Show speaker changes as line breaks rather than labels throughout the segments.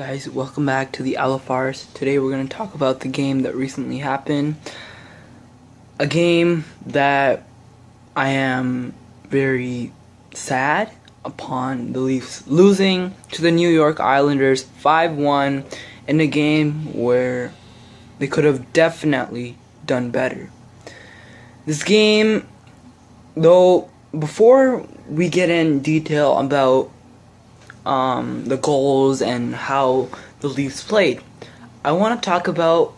Guys, welcome back to the LFRs. Today we're going to talk about the game that recently happened. A game that I am very sad upon the Leafs losing to the New York Islanders 5-1 in a game where they could have definitely done better. This game, though, before we get in detail about the goals and how the Leafs played, I want to talk about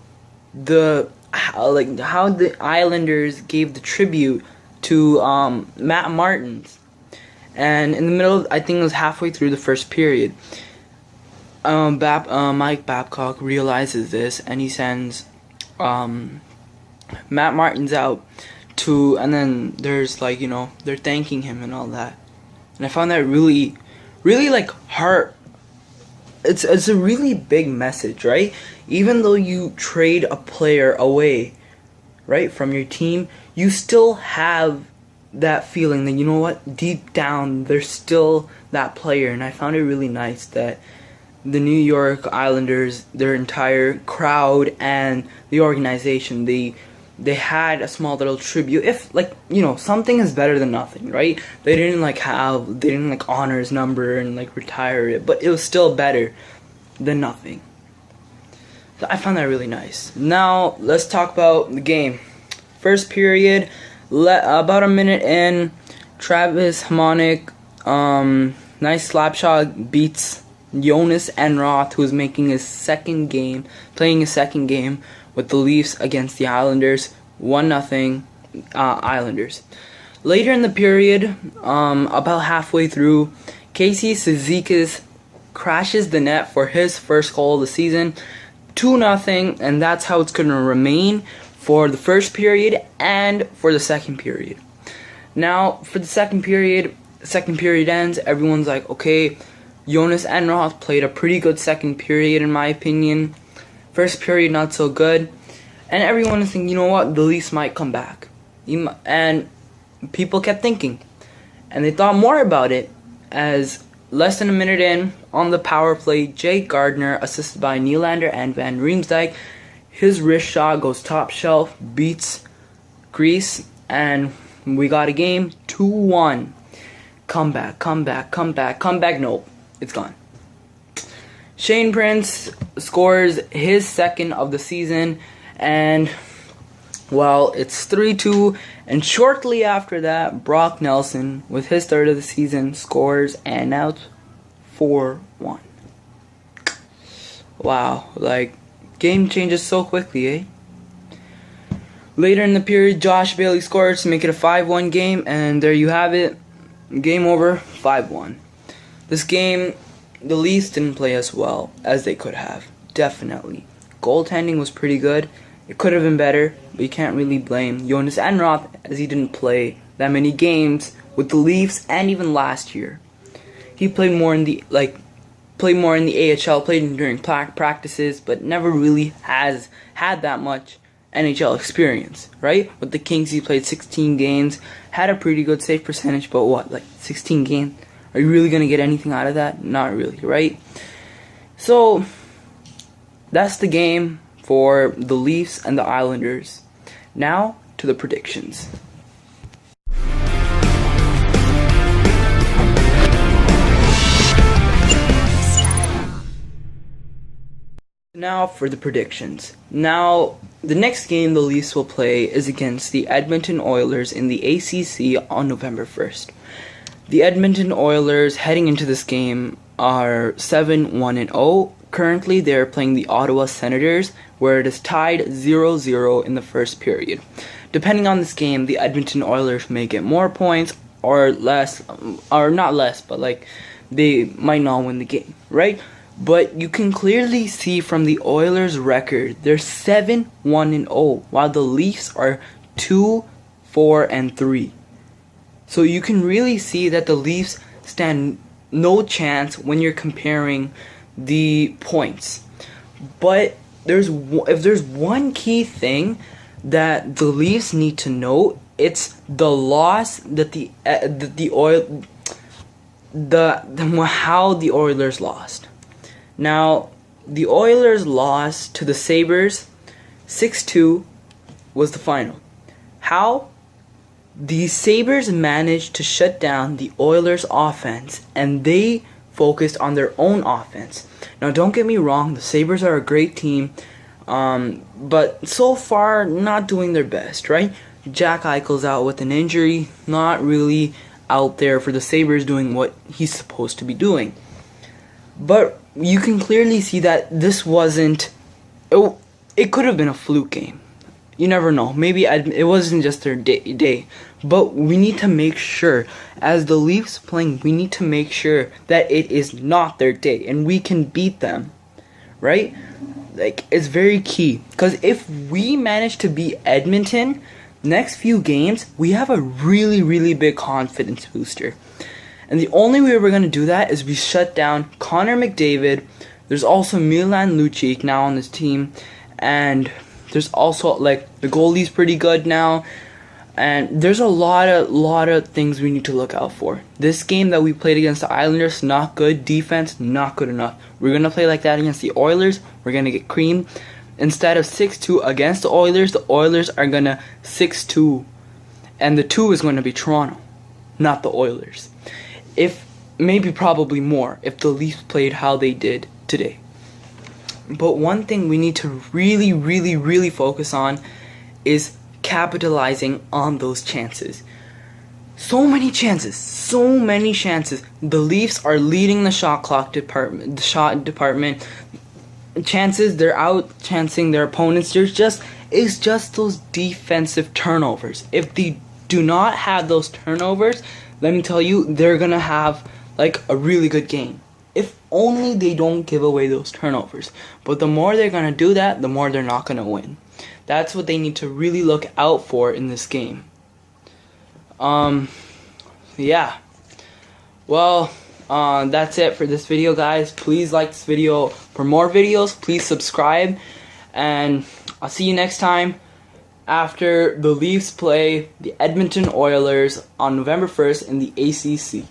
how the Islanders gave the tribute to Matt Martins. And in the middle, I think it was halfway through the first period, Mike Babcock realizes this and he sends Matt Martins out and then there's they're thanking him and all that. And I found that really heart. It's a really big message, right? Even though you trade a player away, right, from your team, you still have that feeling that, you know what, deep down there's still that player. And I found it really nice that the New York Islanders, their entire crowd and the organization, they had a small little tribute. If something is better than nothing, right? They didn't honor his number and retire it, but it was still better than nothing. So I found that really nice. Now let's talk about the game. First period, about a minute in, Travis Hamonic, nice slap shot, beats Jonas Enroth, who's playing his second game with the Leafs against the Islanders. 1-0 Islanders. Later in the period, about halfway through, Casey Cizikas crashes the net for his first goal of the season. 2-0, and that's how it's going to remain for the first period and for the second period. Now, for the second period ends, everyone's like, okay, Jonas Enroth played a pretty good second period in my opinion. First period, not so good. And everyone is thinking, you know what, the Leafs might come back. And people kept thinking. And they thought more about it as less than a minute in, on the power play, Jake Gardiner, assisted by Nylander and Van Riemsdyk, his wrist shot goes top shelf, beats Greece, and we got a game. 2-1. Comeback. Nope, it's gone. Shane Prince scores his second of the season, and well, it's 3-2, and shortly after that, Brock Nelson, with his third of the season, scores, and now it's 4-1. Wow, game changes so quickly, eh? Later in the period, Josh Bailey scores to make it a 5-1 game, and there you have it. Game over, 5-1. This game, the Leafs didn't play as well as they could have. Definitely. Goaltending was pretty good. It could have been better, but you can't really blame Jonas Enroth as he didn't play that many games with the Leafs and even last year. He played more in the AHL, played during practices, but never really has had that much NHL experience, right? With the Kings, he played 16 games, had a pretty good save percentage, but what, 16 games? Are you really going to get anything out of that? Not really, right? So, that's the game for the Leafs and the Islanders. Now, to the predictions. Now for the predictions. Now, the next game the Leafs will play is against the Edmonton Oilers in the ACC on November 1st. The Edmonton Oilers, heading into this game, are 7-1-0. Currently, they are playing the Ottawa Senators, where it is tied 0-0 in the first period. Depending on this game, the Edmonton Oilers may get more points or less, or not less, but they might not win the game, right? But you can clearly see from the Oilers' record, they're 7-1-0, while the Leafs are 2-4-3. So you can really see that the Leafs stand no chance when you're comparing the points. But if there's one key thing that the Leafs need to know, it's the loss that how the Oilers lost. Now, the Oilers lost to the Sabres 6-2 was the final. How? The Sabres managed to shut down the Oilers' offense, and they focused on their own offense. Now, don't get me wrong, the Sabres are a great team, but so far, not doing their best, right? Jack Eichel's out with an injury, not really out there for the Sabres doing what he's supposed to be doing. But you can clearly see that this wasn't... It could have been a fluke game. You never know. Maybe it wasn't just their day. But we need to make sure, as the Leafs playing, we need to make sure that it is not their day. And we can beat them. Right? Like, it's very key. Because if we manage to beat Edmonton, next few games, we have a really, really big confidence booster. And the only way we're going to do that is we shut down Connor McDavid. There's also Milan Lucic now on this team. And there's also, like, the goalie's pretty good now. And there's a lot of things we need to look out for. This game that we played against the Islanders, not good. Defense, not good enough. We're going to play like that against the Oilers. We're going to get creamed. Instead of 6-2 against the Oilers are going to 6-2. And the 2 is going to be Toronto, not the Oilers. If, maybe probably more, if the Leafs played how they did today. But one thing we need to really, really, really focus on is capitalizing on those chances. So many chances. The Leafs are leading the shot clock department, chances, they're out chancing their opponents. It's just those defensive turnovers. If they do not have those turnovers, let me tell you, they're gonna have like a really good game. If only they don't give away those turnovers. But the more they're gonna do that, the more they're not gonna win. That's what they need to really look out for in this game. Yeah. Well, that's it for this video, guys. Please like this video. For more videos, please subscribe. And I'll see you next time after the Leafs play the Edmonton Oilers on November 1st in the ACC.